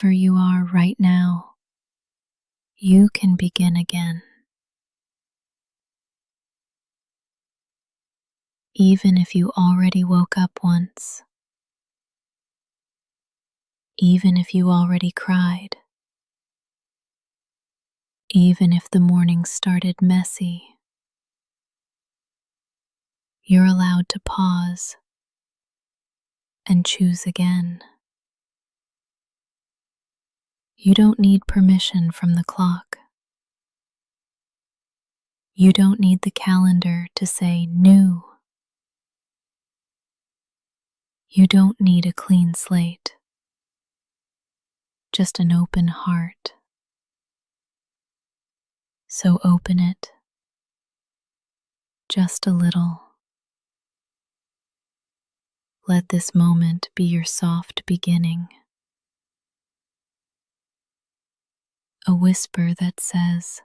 wherever you are right now, you can begin again. Even if you already woke up once, even if you already cried, even if the morning started messy, you're allowed to pause and choose again. You don't need permission from the clock. You don't need the calendar to say new. You don't need a clean slate, just an open heart. So open it just a little. Let this moment be your soft beginning. A whisper that says,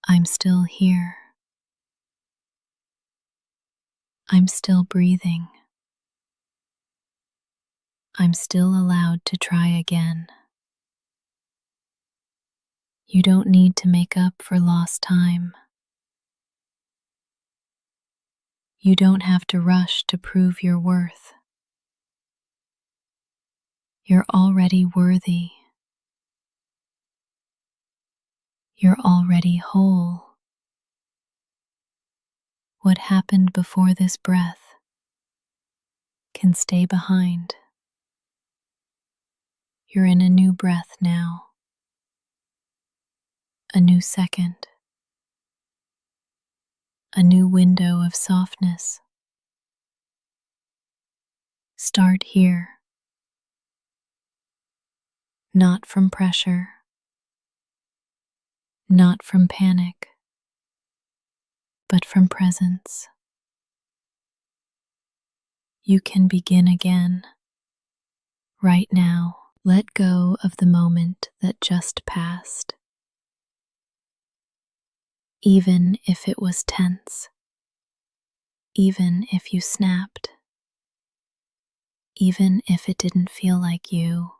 I'm still here. I'm still breathing. I'm still allowed to try again. You don't need to make up for lost time. You don't have to rush to prove your worth. You're already worthy. You're already whole. What happened before this breath can stay behind. You're in a new breath now. A new second. A new window of softness. Start here. Not from pressure. Not from panic. But from presence. You can begin again. Right now. Let go of the moment that just passed. Even if it was tense. Even if you snapped. Even if it didn't feel like you.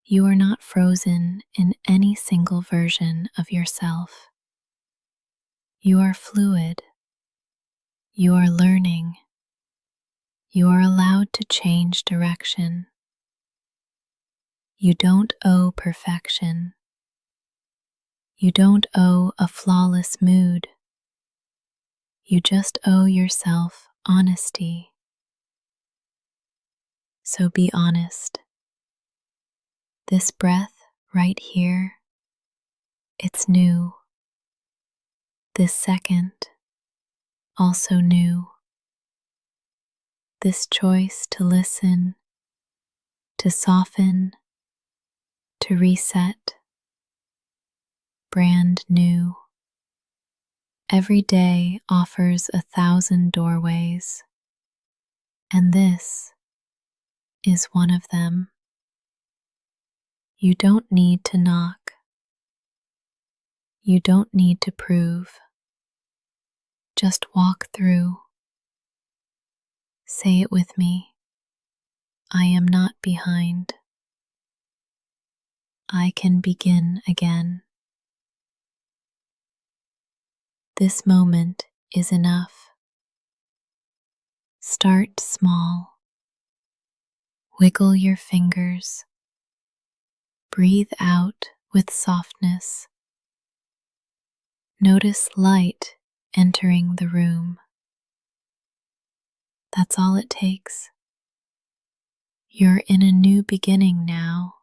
You are not frozen in any single version of yourself. You are fluid. You are learning. You are allowed to change direction. You don't owe perfection. You don't owe a flawless mood. You just owe yourself honesty. So be honest. This breath right here, it's new. This second, also new. This choice to listen, to soften, to reset, brand new. Every day offers 1,000 doorways, and this is one of them. You don't need to knock. You don't need to prove. Just walk through. Say it with me. I am not behind. I can begin again. This moment is enough. Start small. Wiggle your fingers. Breathe out with softness. Notice light entering the room. That's all it takes. You're in a new beginning now.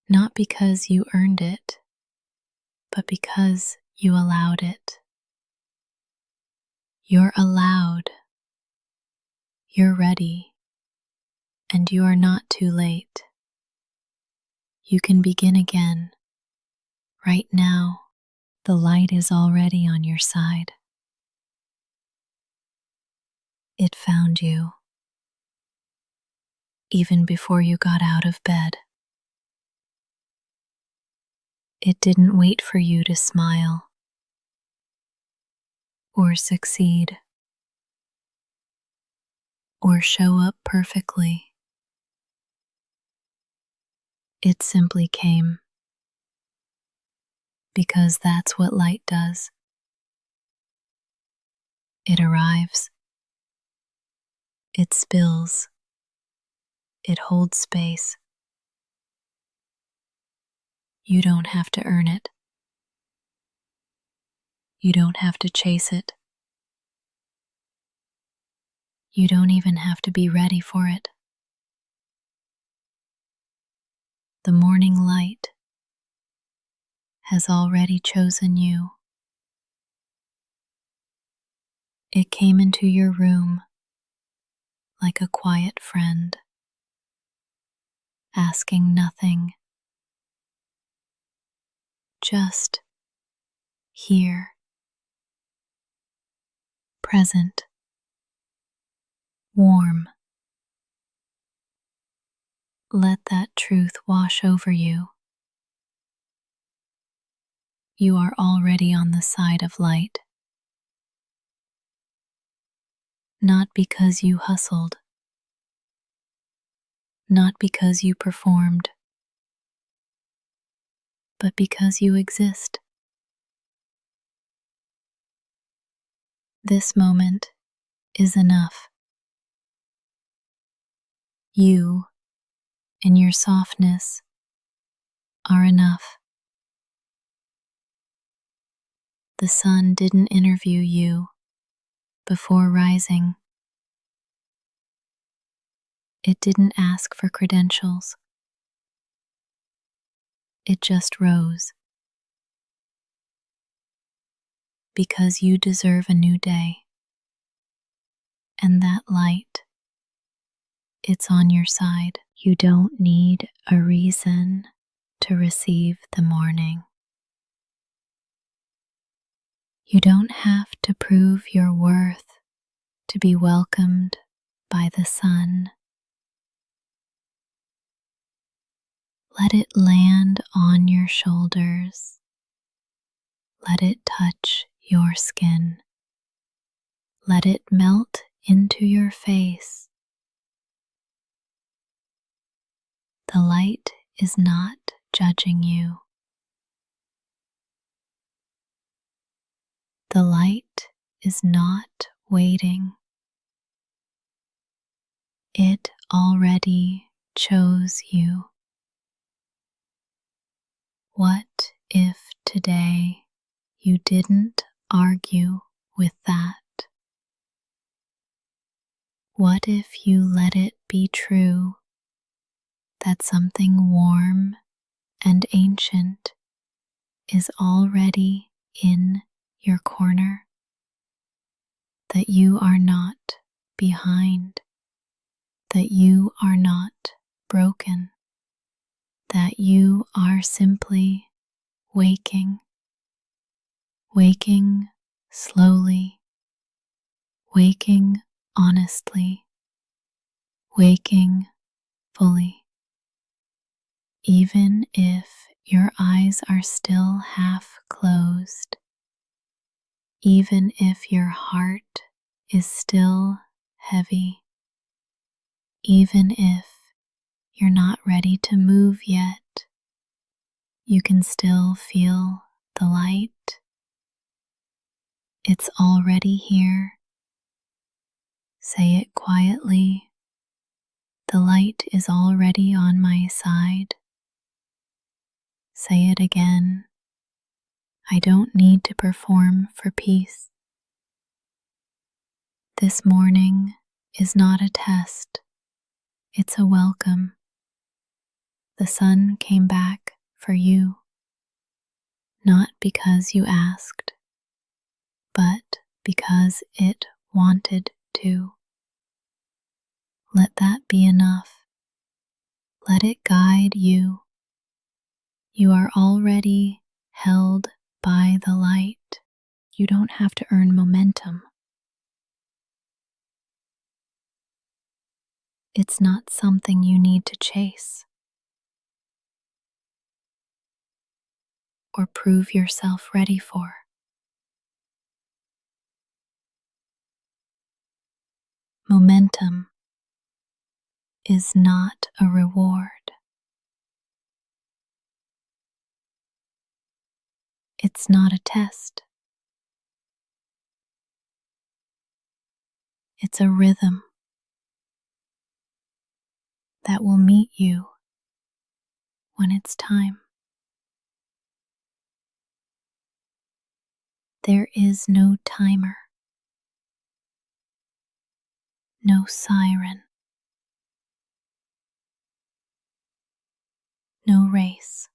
Not because you earned it, but because you allowed it. You're allowed. You're ready. And you are not too late. You can begin again. Right now, the light is already on your side. It found you, even before you got out of bed. It didn't wait for you to smile or succeed or show up perfectly. It simply came because that's what light does. It arrives, it spills, it holds space. You don't have to earn it. You don't have to chase it. You don't even have to be ready for it. The morning light has already chosen you. It came into your room like a quiet friend, asking nothing, just here, present, warm. Let that truth wash over you. You are already on the side of light, not because you hustled, not because you performed, but because you exist. This moment is enough. You, in your softness, are enough. The sun didn't interview you before rising. It didn't ask for credentials. It just rose. Because you deserve a new day. And that light, it's on your side. You don't need a reason to receive the morning. You don't have to prove your worth to be welcomed by the sun. Let it land on your shoulders. Let it touch your skin. Let it melt into your face. The light is not judging you. The light is not waiting. It already chose you. What if today you didn't argue with that? What if you let it be true that something warm and ancient is already in your corner? That you are not behind, that you are not broken, that you are simply waking, waking slowly, waking honestly, waking fully. Even if your eyes are still half closed, even if your heart is still heavy, even if you're not ready to move yet, you can still feel the light. It's already here. Say it quietly. The light is already on my side. Say it again. I don't need to perform for peace. This morning is not a test. It's a welcome. The sun came back for you, not because you asked, but because it wanted to. Let that be enough. Let it guide you. You are already held by the light. You don't have to earn momentum. It's not something you need to chase or prove yourself ready for. Momentum is not a reward. It's not a test. It's a rhythm that will meet you when it's time. There is no timer, no siren, no race.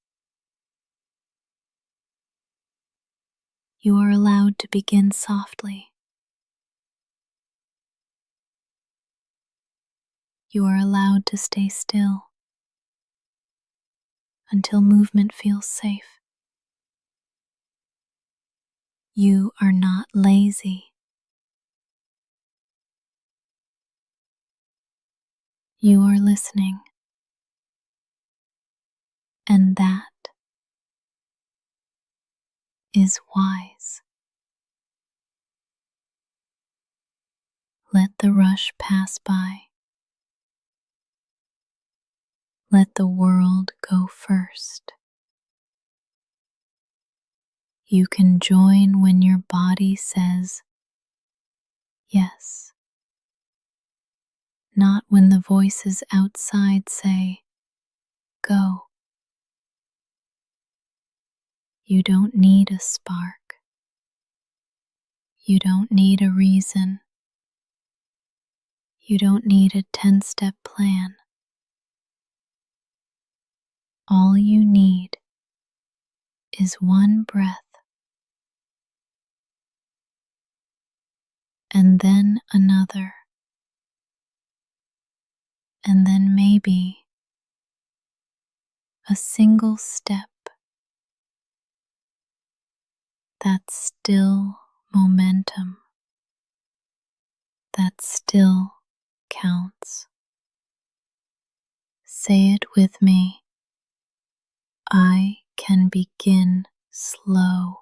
You are allowed to begin softly. You are allowed to stay still until movement feels safe. You are not lazy. You are listening, and that is wise. Let the rush pass by. Let the world go first. You can join when your body says yes, not when the voices outside say go. You don't need a spark. You don't need a reason. You don't need a 10-step plan. All you need is one breath, and then another, and then maybe a single step. That's still momentum. That still counts. Say it with me. I can begin slow.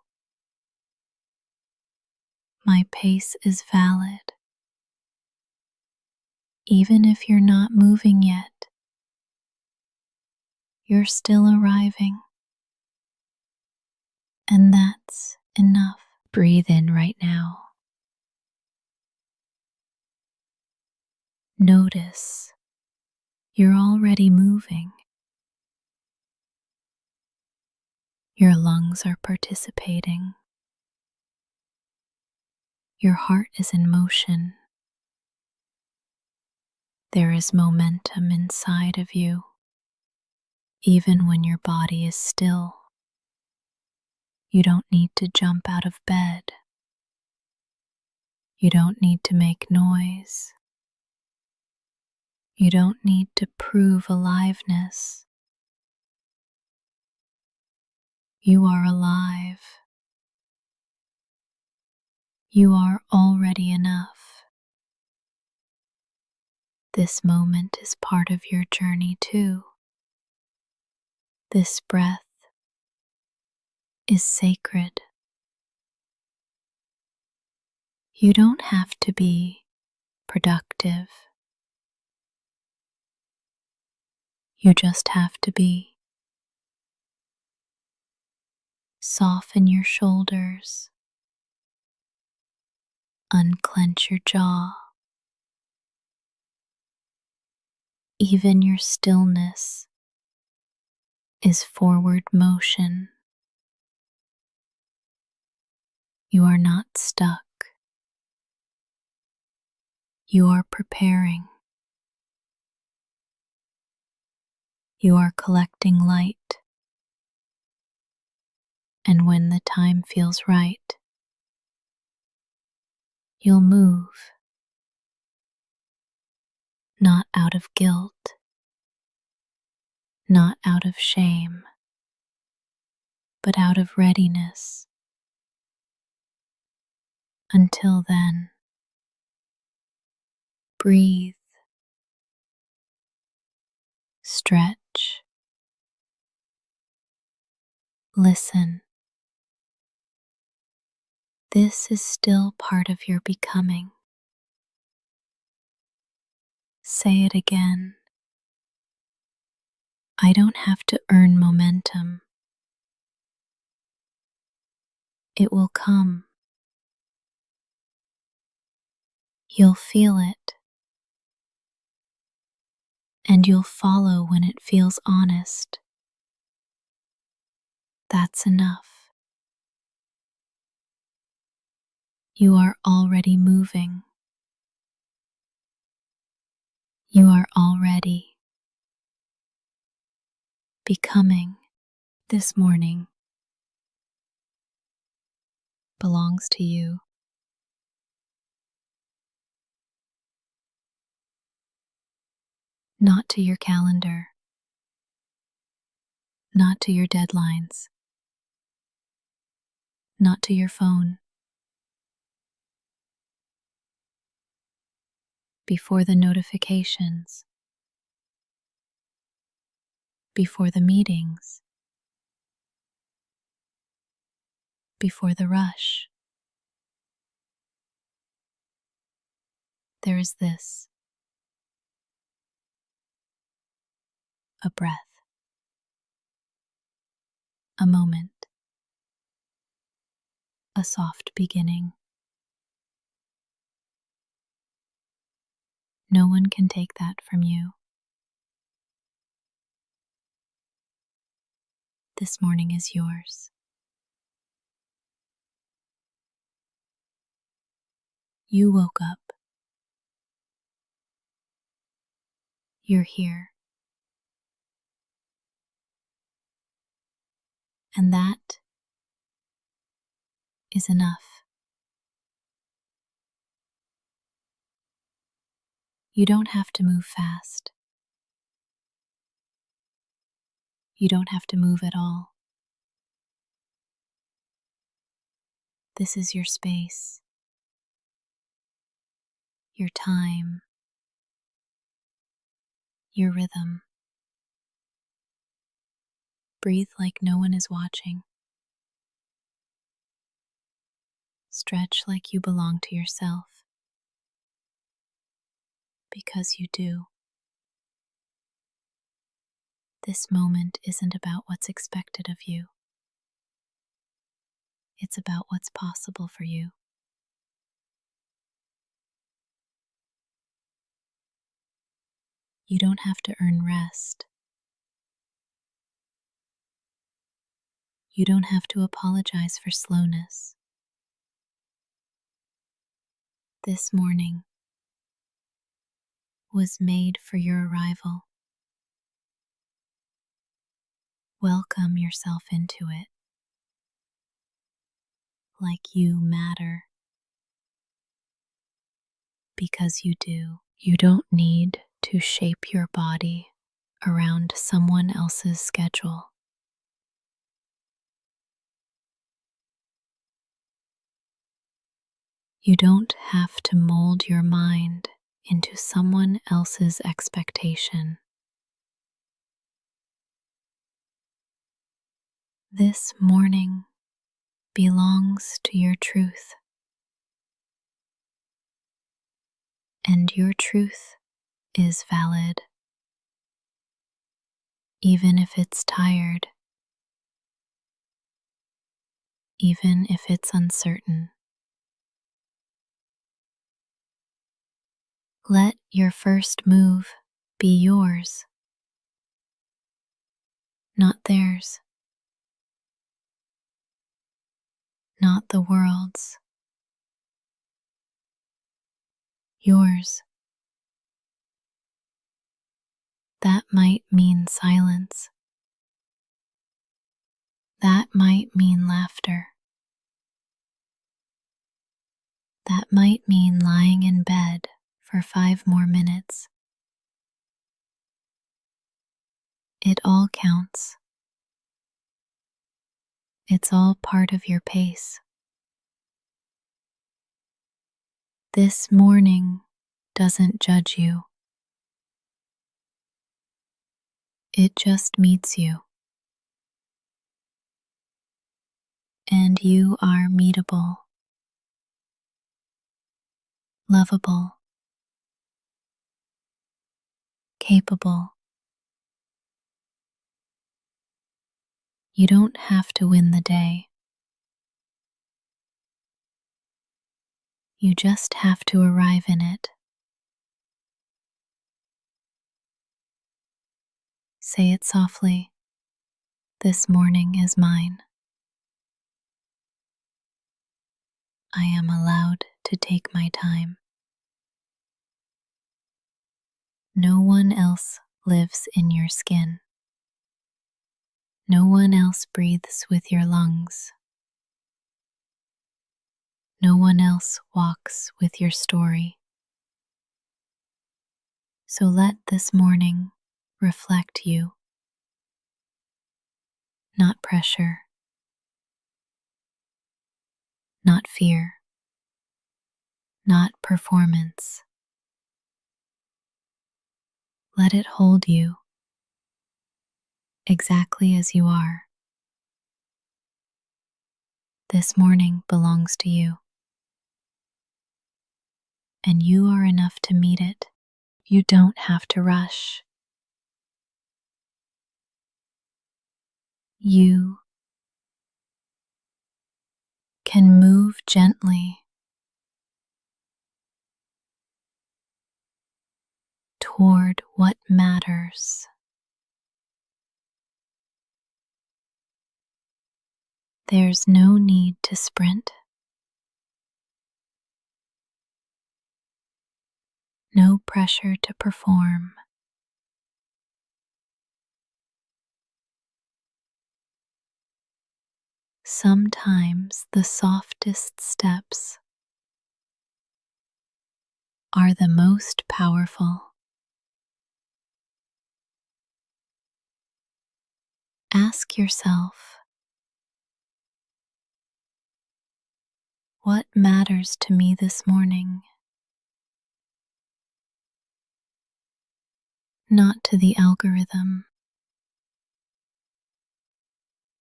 My pace is valid. Even if you're not moving yet, you're still arriving. And that's enough. Breathe in right now. Notice you're already moving. Your lungs are participating. Your heart is in motion. There is momentum inside of you, even when your body is still. You don't need to jump out of bed. You don't need to make noise. You don't need to prove aliveness. You are alive. You are already enough. This moment is part of your journey too. This breath is sacred. You don't have to be productive. You just have to be. Soften your shoulders. Unclench your jaw. Even your stillness is forward motion. You are not stuck. You are preparing. You are collecting light. And when the time feels right, you'll move. Not out of guilt, not out of shame, but out of readiness. Until then, breathe, stretch, listen. This is still part of your becoming. Say it again. I don't have to earn momentum. It will come. You'll feel it, and you'll follow when it feels honest. That's enough. You are already moving. You are already becoming. This morning belongs to you. Not to your calendar, not to your deadlines, not to your phone. Before the notifications, before the meetings, before the rush, there is this: a breath, a moment, a soft beginning. No one can take that from you. This morning is yours. You woke up. You're here. And that is enough. You don't have to move fast. You don't have to move at all. This is your space, your time, your rhythm. Breathe like no one is watching. Stretch like you belong to yourself, because you do. This moment isn't about what's expected of you. It's about what's possible for you. You don't have to earn rest. You don't have to apologize for slowness. This morning was made for your arrival. Welcome yourself into it, like you matter, because you do. You don't need to shape your body around someone else's schedule. You don't have to mold your mind into someone else's expectation. This morning belongs to your truth, and your truth is valid, even if it's tired, even if it's uncertain. Let your first move be yours, not theirs, not the world's. Yours. That might mean silence. That might mean laughter. That might mean lying in bed for 5 more minutes. It all counts. It's all part of your pace. This morning doesn't judge you. It just meets you. And you are meetable, lovable, capable. You don't have to win the day. You just have to arrive in it. Say it softly. This morning is mine. I am allowed to take my time. No one else lives in your skin. No one else breathes with your lungs. No one else walks with your story. So let this morning reflect you, not pressure, not fear, not performance. Let it hold you exactly as you are. This morning belongs to you, and you are enough to meet it. You don't have to rush. You can move gently toward what matters. There's no need to sprint, no pressure to perform. Sometimes the softest steps are the most powerful. Ask yourself, what matters to me this morning? Not to the algorithm,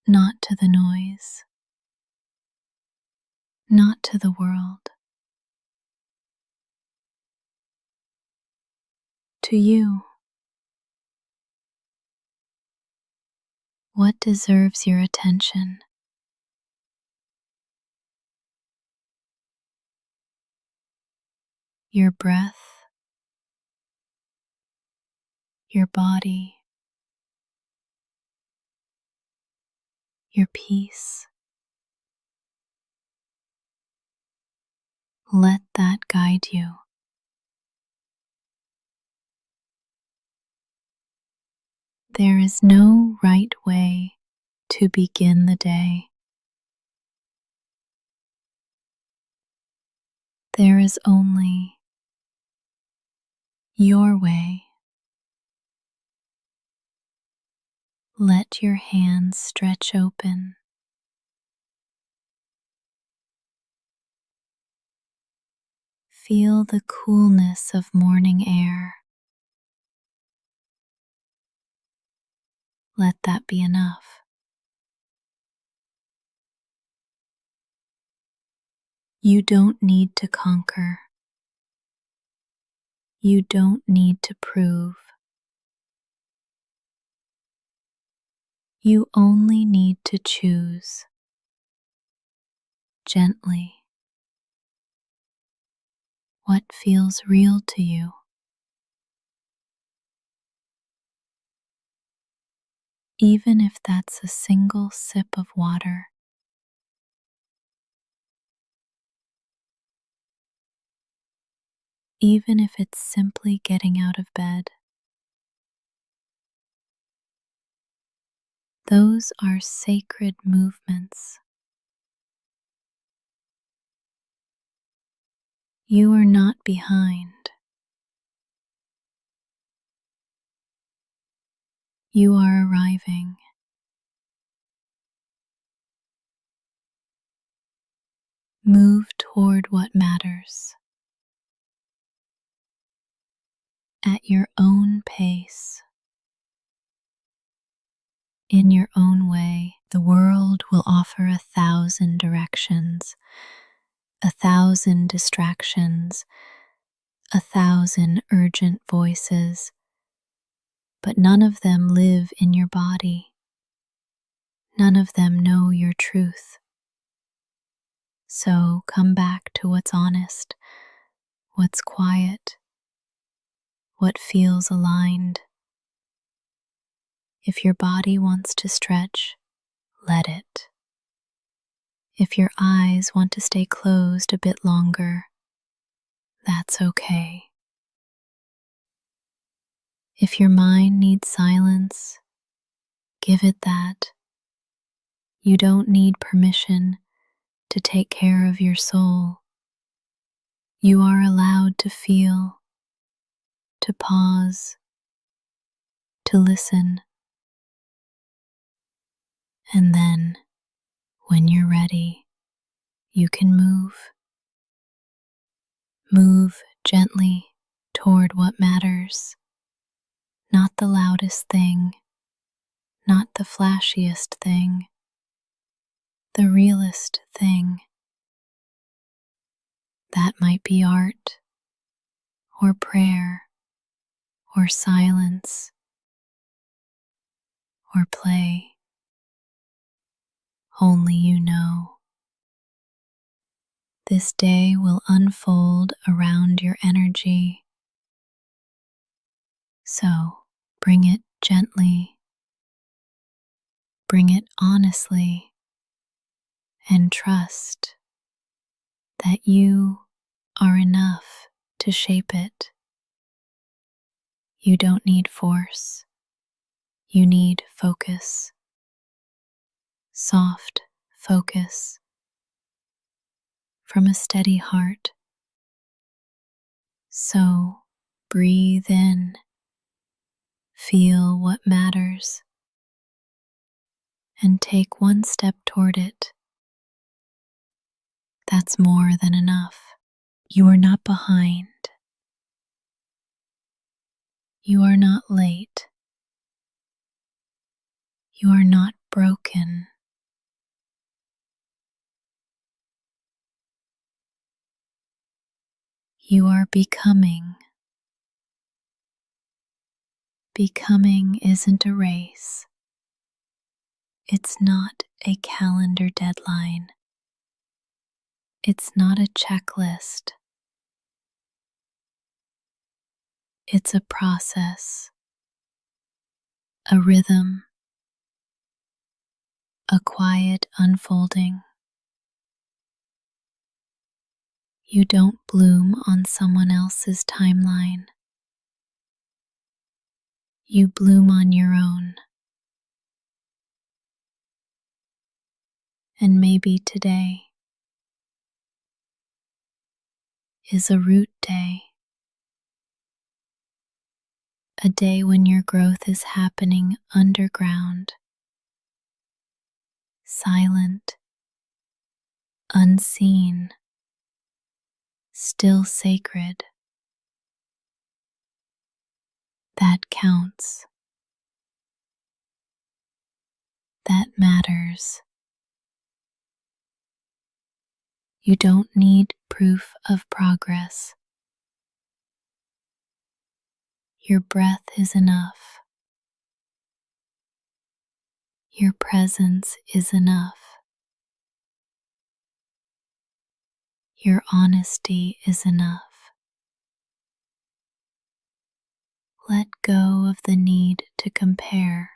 not to the noise, not to the world. To you, what deserves your attention? Your breath, your body, your peace. Let that guide you. There is no right way to begin the day. There is only your way. Let your hands stretch open. Feel the coolness of morning air. Let that be enough. You don't need to conquer. You don't need to prove. You only need to choose gently what feels real to you. Even if that's a single sip of water, even if it's simply getting out of bed. Those are sacred movements. You are not behind. You are arriving. Move toward what matters at your own pace, in your own way. The world will offer 1,000 directions, 1,000 distractions, 1,000 urgent voices, but none of them live in your body. None of them know your truth. So come back to what's honest, what's quiet, what feels aligned. If your body wants to stretch, let it. If your eyes want to stay closed a bit longer, that's okay. If your mind needs silence, give it that. You don't need permission to take care of your soul. You are allowed to feel, to pause, to listen. And then, when you're ready, you can move. Move gently toward what matters. Not the loudest thing, not the flashiest thing, the realest thing. That might be art, or prayer, or silence, or play. Only you know. This day will unfold around your energy. So bring it gently, bring it honestly, and trust that you are enough to shape it. You don't need force. You need focus. Soft focus from a steady heart. So breathe in, feel what matters, and take one step toward it. That's more than enough. You are not behind. You are not late. You are not broken. You are becoming. Becoming isn't a race. It's not a calendar deadline. It's not a checklist. It's a process, a rhythm, a quiet unfolding. You don't bloom on someone else's timeline. You bloom on your own. And maybe today is a root day. A day when your growth is happening underground, silent, unseen, still sacred. That counts. That matters. You don't need proof of progress. Your breath is enough. Your presence is enough. Your honesty is enough. Let go of the need to compare.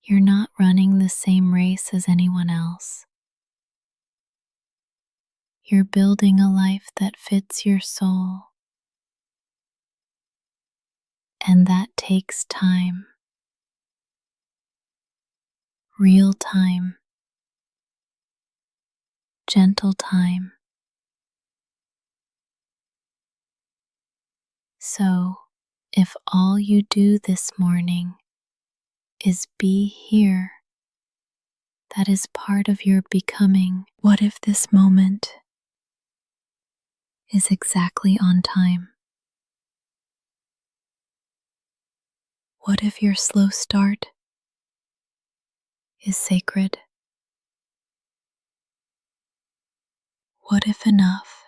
You're not running the same race as anyone else. You're building a life that fits your soul. And that takes time. Real time. Gentle time. So, if all you do this morning is be here, that is part of your becoming. What if this moment is exactly on time? What if your slow start is sacred? What if enough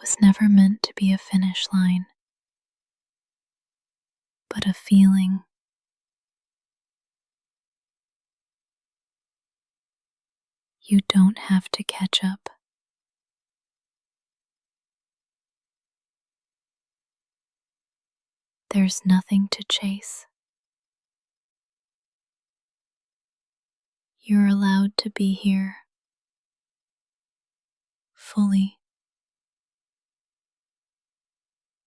was never meant to be a finish line, but a feeling? You don't have to catch up. There's nothing to chase. You're allowed to be here fully.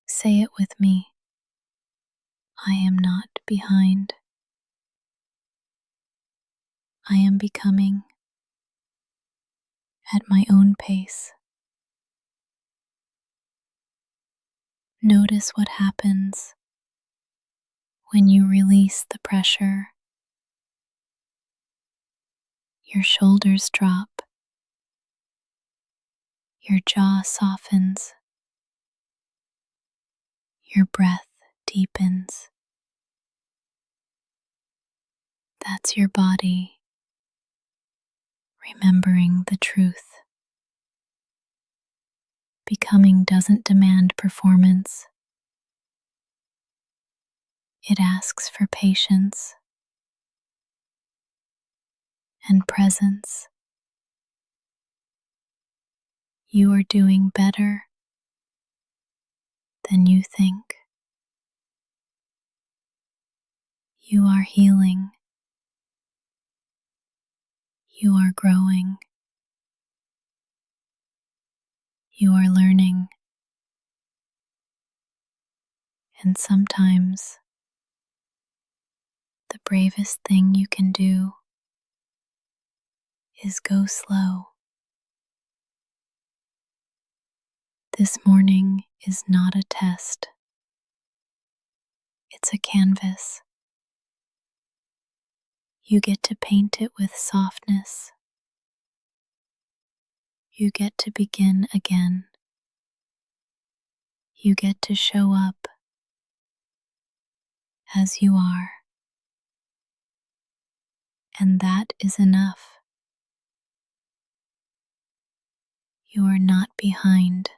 Say it with me. I am not behind. I am becoming at my own pace. Notice what happens when you release the pressure. Your shoulders drop. Your jaw softens. Your breath deepens. That's your body remembering the truth. Becoming doesn't demand performance. It asks for patience and presence. You are doing better than you think. You are healing. You are growing. You are learning. And sometimes the bravest thing you can do is go slow. This morning is not a test. It's a canvas. You get to paint it with softness. You get to begin again. You get to show up as you are. And that is enough. You are not behind.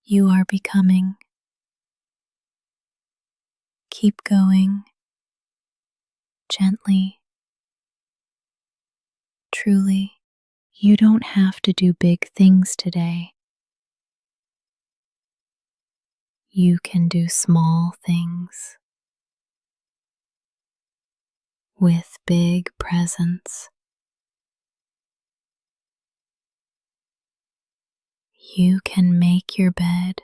You are becoming. Keep going, gently, truly. You don't have to do big things today. You can do small things with big presence. You can make your bed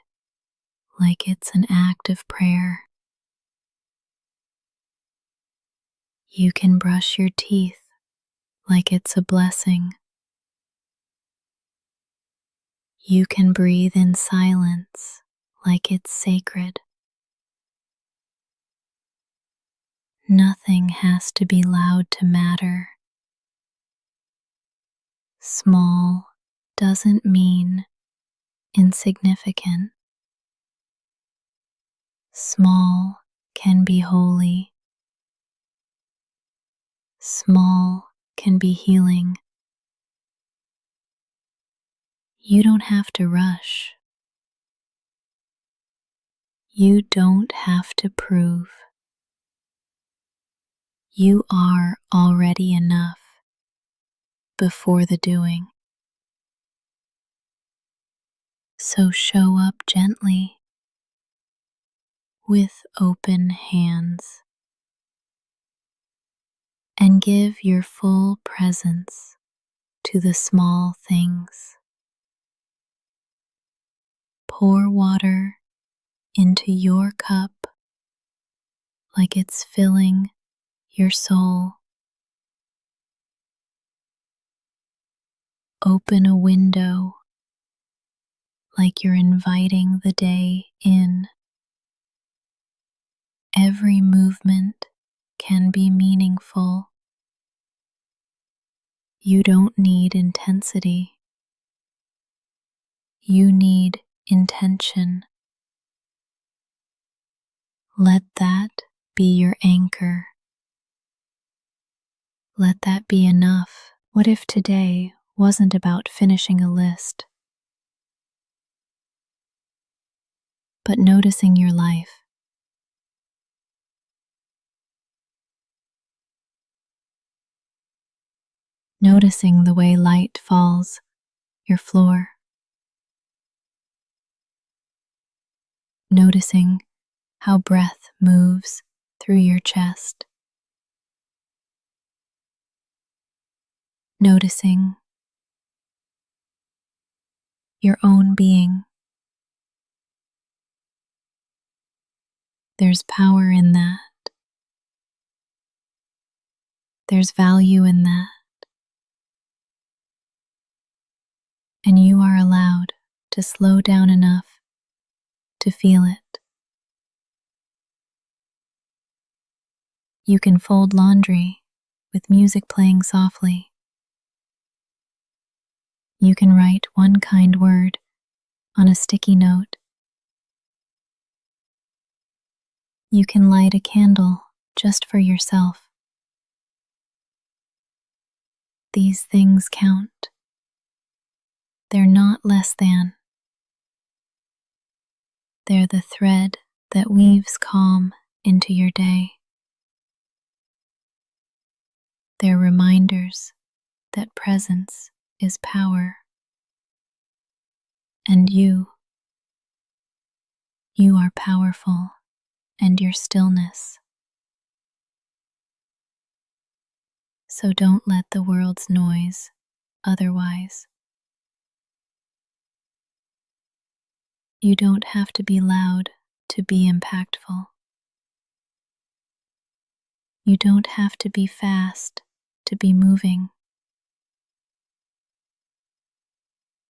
like it's an act of prayer. You can brush your teeth like it's a blessing. You can breathe in silence like it's sacred. Nothing has to be loud to matter. Small doesn't mean insignificant. Small can be holy. Small can be healing. You don't have to rush. You don't have to prove. You are already enough before the doing. So show up gently with open hands and give your full presence to the small things. Pour water into your cup like it's filling your soul. Open a window like you're inviting the day in. Every movement can be meaningful. You don't need intensity. You need intention. Let that be your anchor. Let that be enough. What if today wasn't about finishing a list, but noticing your life? noticing the way light falls your floor, noticing how breath moves through your chest, noticing your own being. There's power in that. There's value in that. And you are allowed to slow down enough to feel it. You can fold laundry with music playing softly. You can write one kind word on a sticky note. You can light a candle just for yourself. These things count. They're not less than. They're the thread that weaves calm into your day. They're reminders that presence is power. And you are powerful, and your stillness. So don't let the world's noise otherwise. You don't have to be loud to be impactful. You don't have to be fast to be moving.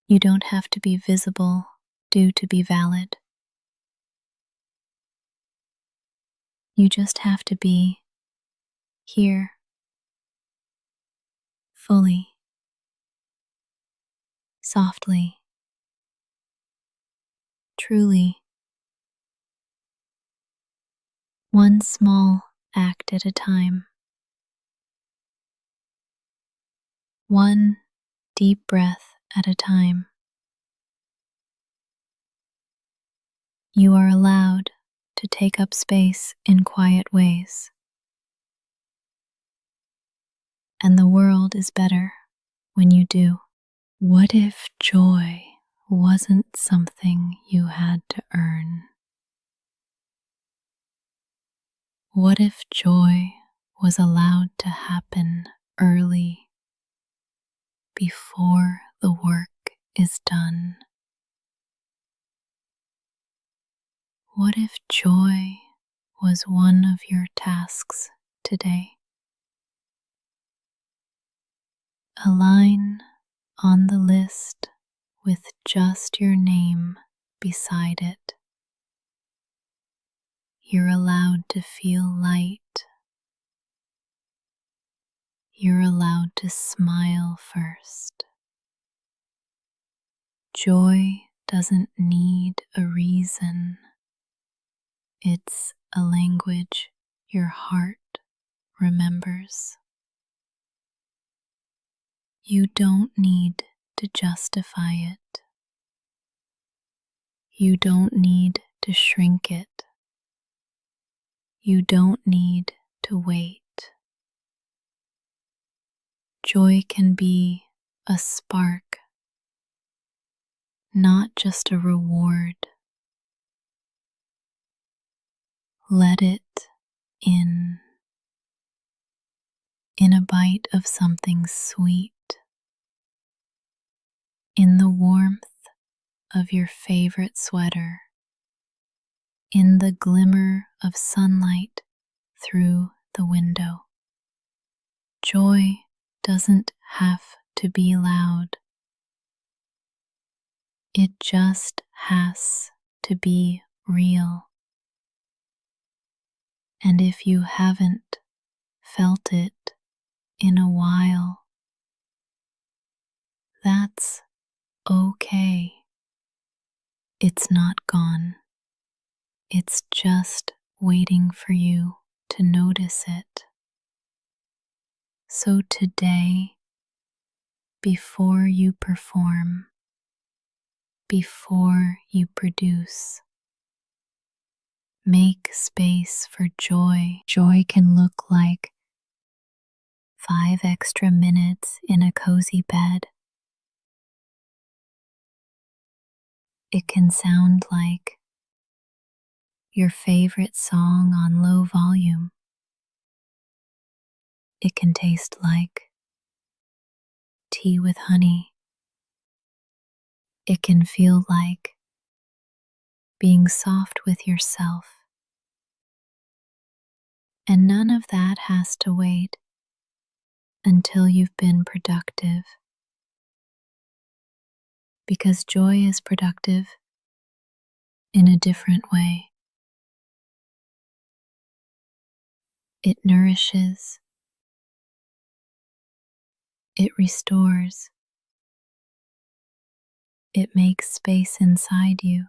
You don't have to be visible to be valid. You just have to be here, fully, softly, truly. One small act at a time. One deep breath at a time. You are allowed to take up space in quiet ways. And the world is better when you do. What if joy wasn't something you had to earn? What if joy was allowed to happen early, before the work is done? What if joy was one of your tasks today? A line on the list with just your name beside it. You're allowed to feel light. You're allowed to smile first. Joy doesn't need a reason. It's a language your heart remembers. You don't need to justify it. You don't need to shrink it. You don't need to wait. Joy can be a spark, not just a reward. Let it in a bite of something sweet, in the warmth of your favorite sweater, in the glimmer of sunlight through the window. Joy doesn't have to be loud. It just has to be real. And if you haven't felt it in a while, that's okay. It's not gone. It's just waiting for you to notice it. So today, before you perform, before you produce, make space for joy. Joy can look like 5 extra minutes in a cozy bed. It can sound like your favorite song on low volume. It can taste like tea with honey. It can feel like being soft with yourself. And none of that has to wait until you've been productive. Because joy is productive in a different way. It nourishes. It restores. It makes space inside you.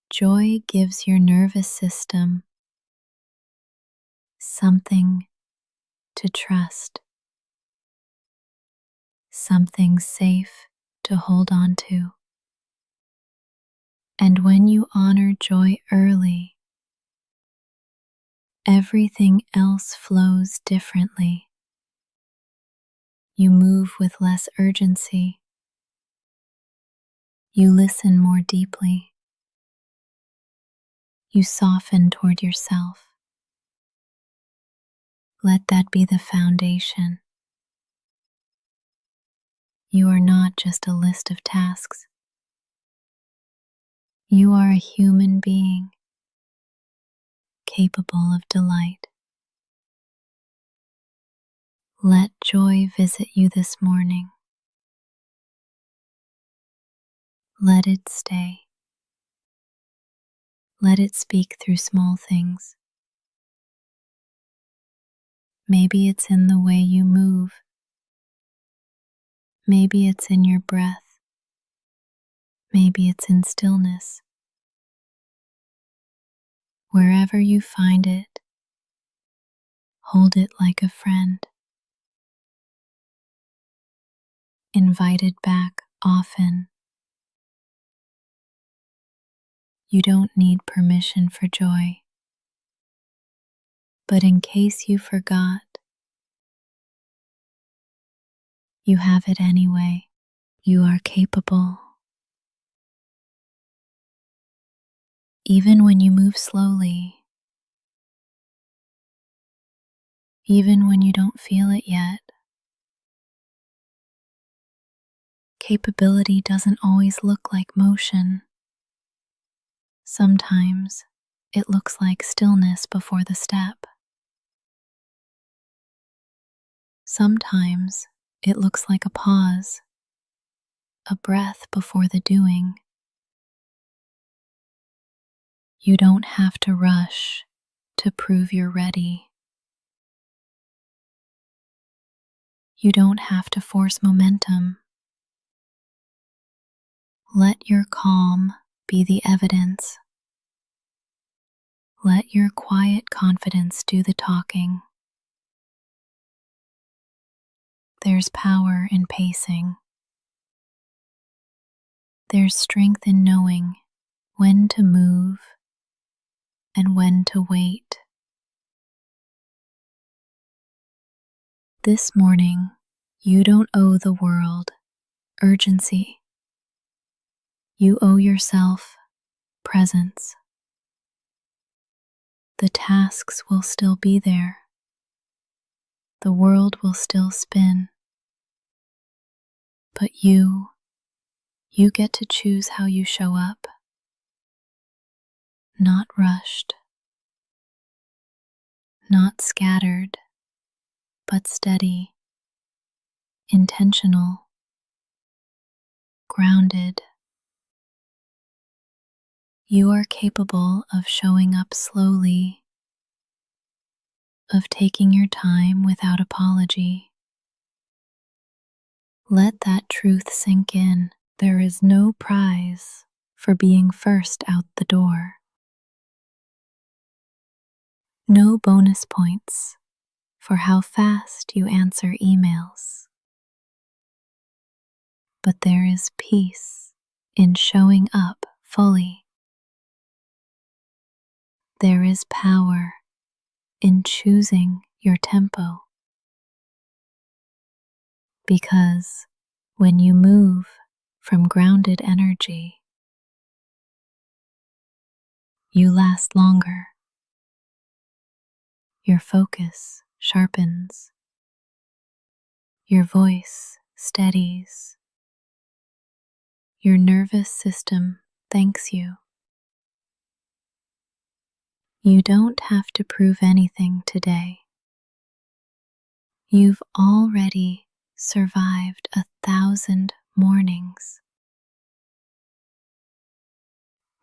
Joy gives your nervous system something to trust, something safe to hold on to. And when you honor joy early, everything else flows differently. You move with less urgency. You listen more deeply. You soften toward yourself. Let that be the foundation. You are not just a list of tasks. You are a human being capable of delight. Let joy visit you this morning. Let it stay. Let it speak through small things. Maybe it's in the way you move. Maybe it's in your breath. Maybe it's in stillness. Wherever you find it, hold it like a friend. Invite it back often. You don't need permission for joy. But in case you forgot, you have it anyway. You are capable. Even when you move slowly, even when you don't feel it yet, capability doesn't always look like motion. Sometimes it looks like stillness before the step. Sometimes it looks like a pause, a breath before the doing. You don't have to rush to prove you're ready. You don't have to force momentum. Let your calm be the evidence. Let your quiet confidence do the talking. There's power in pacing. There's strength in knowing when to move and when to wait. This morning, you don't owe the world urgency. You owe yourself presence. The tasks will still be there. The world will still spin. But you get to choose how you show up. Not rushed, not scattered, but steady, intentional, grounded. You are capable of showing up slowly, of taking your time without apology. Let that truth sink in. There is no prize for being first out the door. No bonus points for how fast you answer emails. But there is peace in showing up fully. There is power in choosing your tempo, because when you move from grounded energy, you last longer. Your focus sharpens, your voice steadies, your nervous system thanks you. You don't have to prove anything today. You've already survived 1,000 mornings.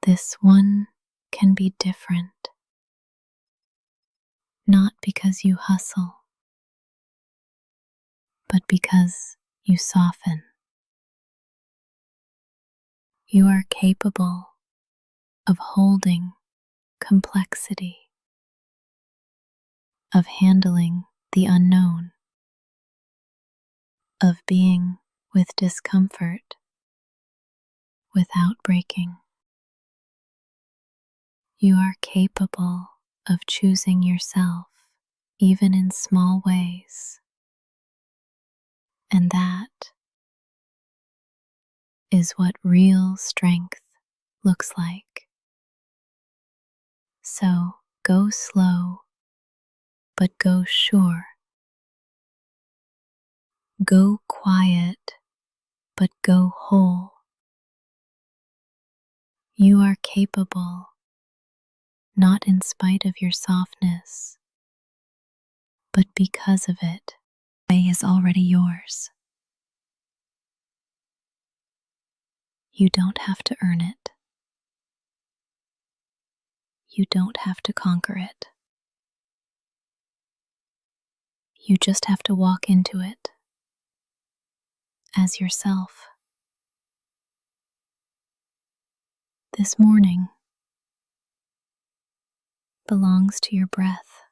This one can be different, not because you hustle, but because you soften. You are capable of holding complexity, of handling the unknown, of being with discomfort without breaking. You are capable of choosing yourself, even in small ways. And that is what real strength looks like. So go slow, but go sure. Go quiet, but go whole. You are capable, not in spite of your softness, but because of it. The way is already yours. You don't have to earn it. You don't have to conquer it. You just have to walk into it as yourself. This morning belongs to your breath,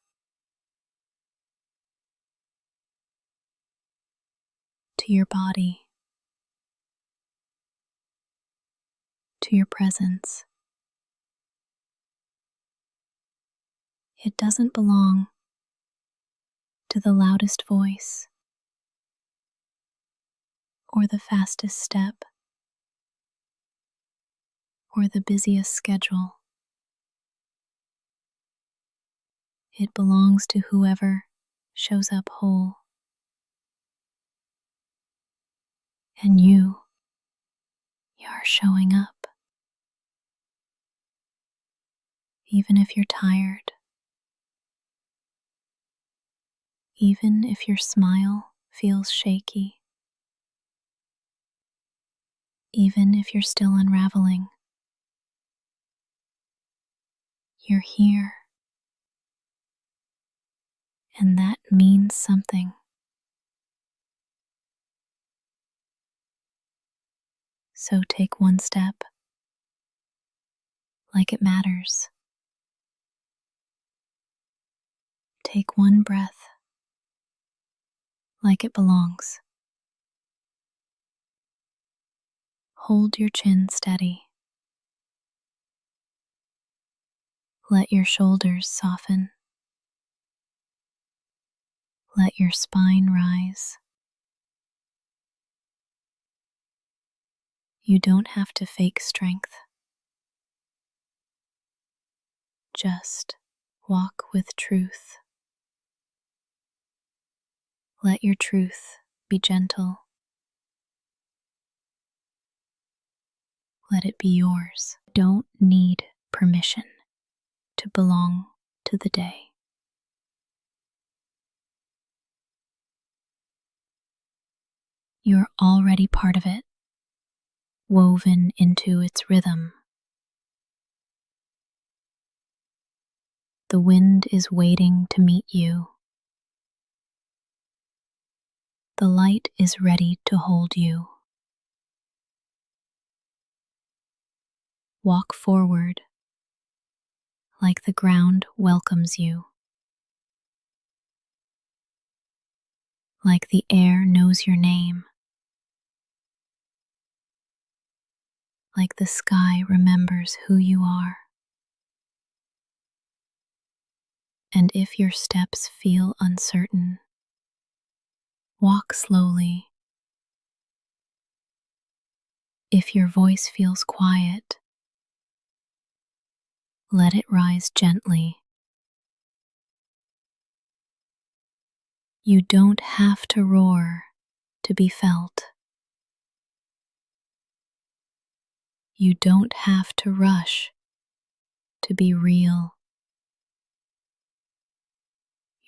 to your body, to your presence. It doesn't belong to the loudest voice or the fastest step or the busiest schedule. It belongs to whoever shows up whole. And you're showing up. Even if you're tired, even if your smile feels shaky, even if you're still unraveling, you're here. And that means something. So take one step like it matters. Take one breath like it belongs. Hold your chin steady. Let your shoulders soften. Let your spine rise. You don't have to fake strength. Just walk with truth. Let your truth be gentle. Let it be yours. Don't need permission to belong to the day. You're already part of it, woven into its rhythm. The wind is waiting to meet you. The light is ready to hold you. Walk forward like the ground welcomes you, like the air knows your name, like the sky remembers who you are. And if your steps feel uncertain, walk slowly. If your voice feels quiet, let it rise gently. You don't have to roar to be felt. You don't have to rush to be real.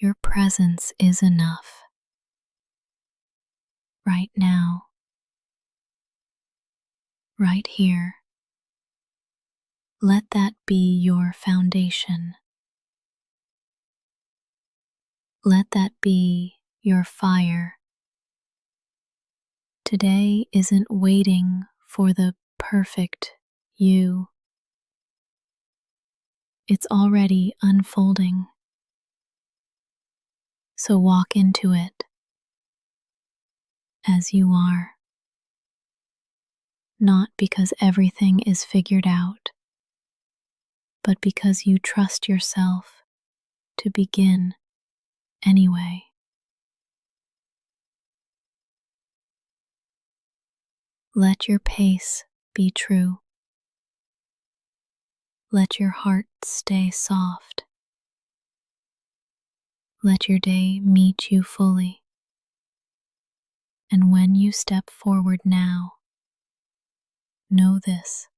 Your presence is enough. Right now, right here. Let that be your foundation. Let that be your fire. Today isn't waiting for the perfect you. It's already unfolding. So walk into it as you are. Not because everything is figured out, but because you trust yourself to begin anyway. Let your pace be true. Let your heart stay soft. Let your day meet you fully. And when you step forward now, know this: